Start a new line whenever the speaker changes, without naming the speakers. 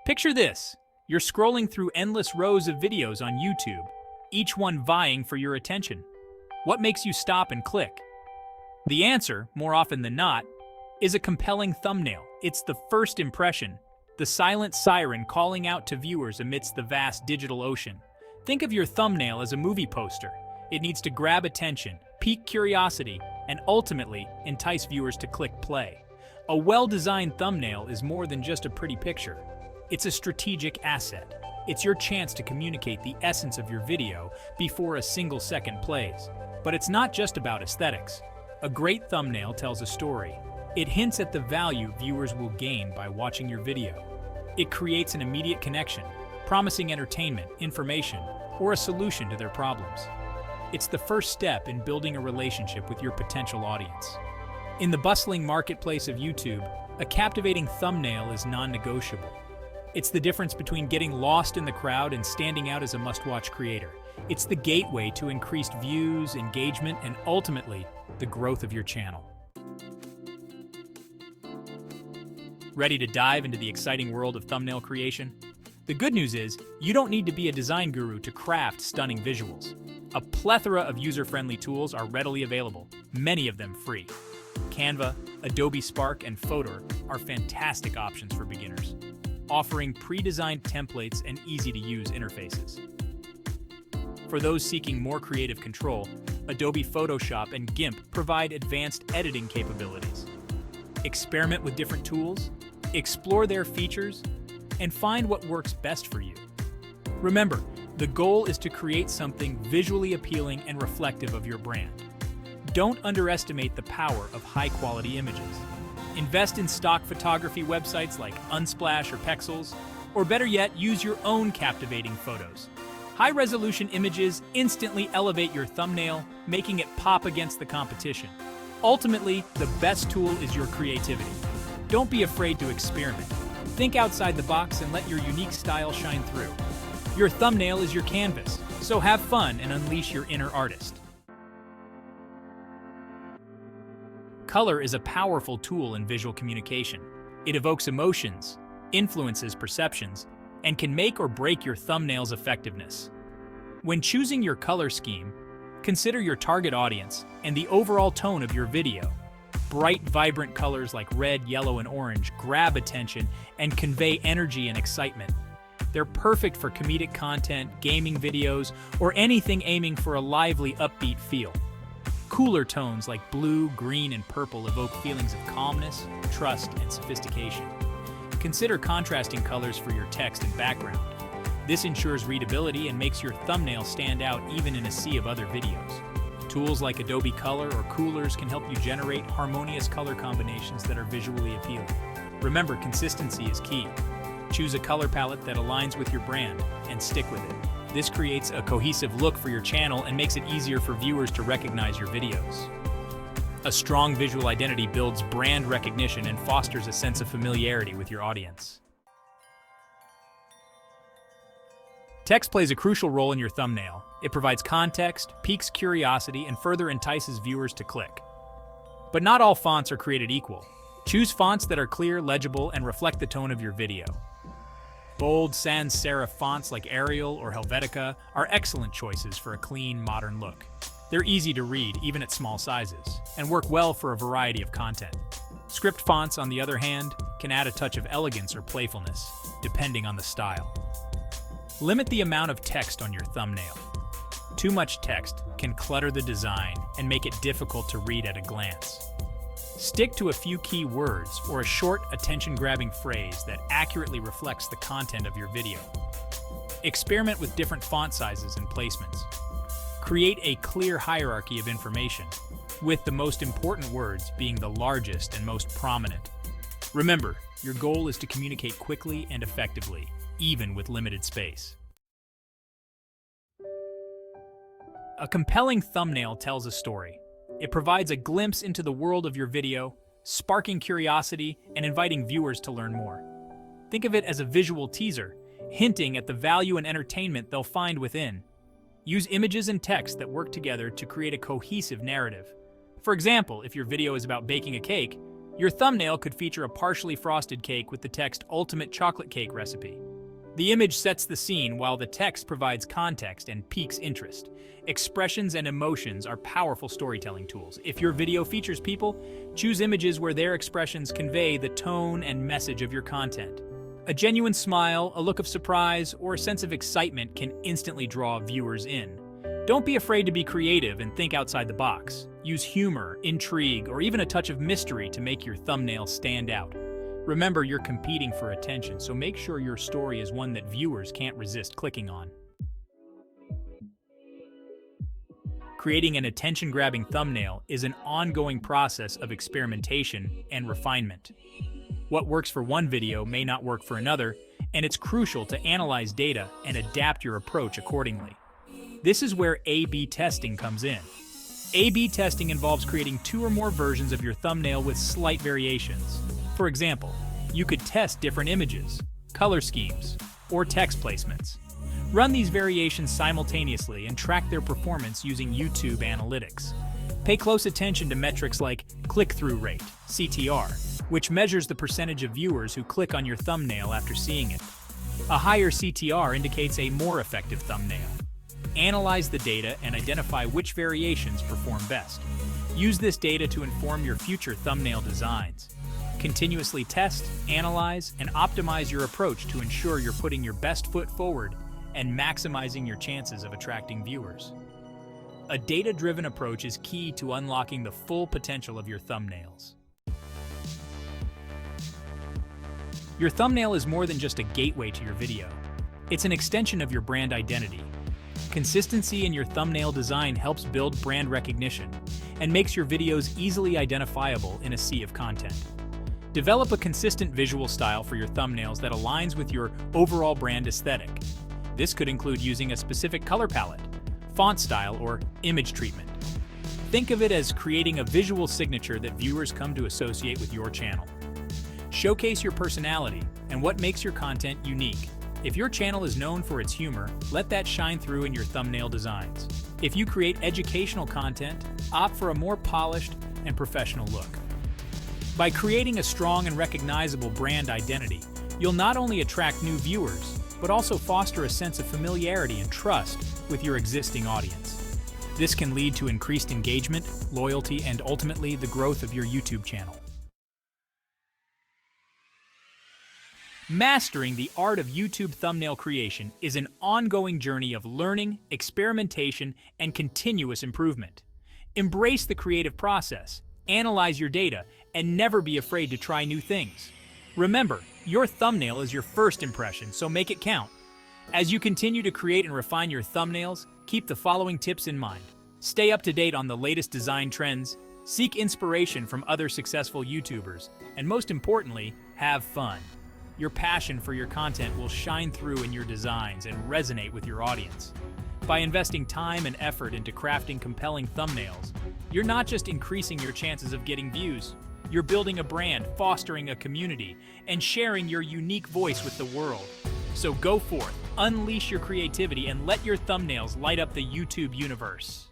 Picture this. You're scrolling through endless rows of videos on YouTube, each one vying for your attention. What makes you stop and click? The answer, more often than not, is a compelling thumbnail. It's the first impression, the silent siren calling out to viewers amidst the vast digital ocean. Think of your thumbnail as a movie poster. It needs to grab attention, pique curiosity, and ultimately entice viewers to click play. A well-designed thumbnail is more than just a pretty picture. It's a strategic asset. It's your chance to communicate the essence of your video before a single second plays. But it's not just about aesthetics. A great thumbnail tells a story. It hints at the value viewers will gain by watching your video. It creates an immediate connection, promising entertainment, information, or a solution to their problems. It's the first step in building a relationship with your potential audience. In the bustling marketplace of YouTube, a captivating thumbnail is non-negotiable. It's the difference between getting lost in the crowd and standing out as a must-watch creator. It's the gateway to increased views, engagement, and ultimately, the growth of your channel. Ready to dive into the exciting world of thumbnail creation? The good news is, you don't need to be a design guru to craft stunning visuals. A plethora of user-friendly tools are readily available, many of them free. Canva, Adobe Spark, and Photor are fantastic options for beginners, offering pre-designed templates and easy-to-use interfaces. For those seeking more creative control, Adobe Photoshop and GIMP provide advanced editing capabilities. Experiment with different tools, explore their features, and find what works best for you. Remember, the goal is to create something visually appealing and reflective of your brand. Don't underestimate the power of high-quality images. Invest in stock photography websites like Unsplash or Pexels, or better yet, use your own captivating photos. High-resolution images instantly elevate your thumbnail, making it pop against the competition. Ultimately, the best tool is your creativity. Don't be afraid to experiment. Think outside the box and let your unique style shine through. Your thumbnail is your canvas, so have fun and unleash your inner artist. Color is a powerful tool in visual communication. It evokes emotions, influences perceptions, and can make or break your thumbnail's effectiveness. When choosing your color scheme, consider your target audience and the overall tone of your video. Bright, vibrant colors like red, yellow, and orange grab attention and convey energy and excitement. They're perfect for comedic content, gaming videos, or anything aiming for a lively, upbeat feel. Cooler tones like blue, green, and purple evoke feelings of calmness, trust, and sophistication. Consider contrasting colors for your text and background. This ensures readability and makes your thumbnail stand out even in a sea of other videos. Tools like Adobe Color or Coolers can help you generate harmonious color combinations that are visually appealing. Remember, consistency is key. Choose a color palette that aligns with your brand and stick with it. This creates a cohesive look for your channel and makes it easier for viewers to recognize your videos. A strong visual identity builds brand recognition and fosters a sense of familiarity with your audience. Text plays a crucial role in your thumbnail. It provides context, piques curiosity, and further entices viewers to click. But not all fonts are created equal. Choose fonts that are clear, legible, and reflect the tone of your video. Bold, sans serif fonts like Arial or Helvetica are excellent choices for a clean, modern look. They're easy to read, even at small sizes, and work well for a variety of content. Script fonts, on the other hand, can add a touch of elegance or playfulness, depending on the style. Limit the amount of text on your thumbnail. Too much text can clutter the design and make it difficult to read at a glance. Stick to a few key words or a short, attention-grabbing phrase that accurately reflects the content of your video. Experiment with different font sizes and placements. Create a clear hierarchy of information, with the most important words being the largest and most prominent. Remember, your goal is to communicate quickly and effectively, even with limited space. A compelling thumbnail tells a story. It provides a glimpse into the world of your video, sparking curiosity and inviting viewers to learn more. Think of it as a visual teaser, hinting at the value and entertainment they'll find within. Use images and text that work together to create a cohesive narrative. For example, if your video is about baking a cake, Your thumbnail could feature a partially frosted cake with the text "Ultimate Chocolate Cake Recipe." The image sets the scene while the text provides context and piques interest. Expressions and emotions are powerful storytelling tools. If your video features people, choose images where their expressions convey the tone and message of your content. A genuine smile, a look of surprise, or a sense of excitement can instantly draw viewers in. Don't be afraid to be creative and think outside the box. Use humor, intrigue, or even a touch of mystery to make your thumbnail stand out. Remember, you're competing for attention, so make sure your story is one that viewers can't resist clicking on. Creating an attention-grabbing thumbnail is an ongoing process of experimentation and refinement. What works for one video may not work for another, and it's crucial to analyze data and adapt your approach accordingly. This is where A/B testing comes in. A/B testing involves creating 2 or more versions of your thumbnail with slight variations. For example, you could test different images, color schemes, or text placements. Run these variations simultaneously and track their performance using YouTube analytics. Pay close attention to metrics like click-through rate, CTR, which measures the percentage of viewers who click on your thumbnail after seeing it. A higher CTR indicates a more effective thumbnail. Analyze the data and identify which variations perform best. Use this data to inform your future thumbnail designs. Continuously test, analyze, and optimize your approach to ensure you're putting your best foot forward and maximizing your chances of attracting viewers. A data-driven approach is key to unlocking the full potential of your thumbnails. Your thumbnail is more than just a gateway to your video. It's an extension of your brand identity. Consistency in your thumbnail design helps build brand recognition and makes your videos easily identifiable in a sea of content. Develop a consistent visual style for your thumbnails that aligns with your overall brand aesthetic. This could include using a specific color palette, font style, or image treatment. Think of it as creating a visual signature that viewers come to associate with your channel. Showcase your personality and what makes your content unique. If your channel is known for its humor, let that shine through in your thumbnail designs. If you create educational content, opt for a more polished and professional look. By creating a strong and recognizable brand identity, you'll not only attract new viewers, but also foster a sense of familiarity and trust with your existing audience. This can lead to increased engagement, loyalty, and ultimately the growth of your YouTube channel. Mastering the art of YouTube thumbnail creation is an ongoing journey of learning, experimentation, and continuous improvement. Embrace the creative process, analyze your data, and never be afraid to try new things. Remember, your thumbnail is your first impression, so make it count. As you continue to create and refine your thumbnails, keep the following tips in mind. Stay up to date on the latest design trends, seek inspiration from other successful YouTubers, and most importantly, have fun. Your passion for your content will shine through in your designs and resonate with your audience. By investing time and effort into crafting compelling thumbnails, you're not just increasing your chances of getting views, you're building a brand, fostering a community, and sharing your unique voice with the world. So go forth, unleash your creativity, and let your thumbnails light up the YouTube universe.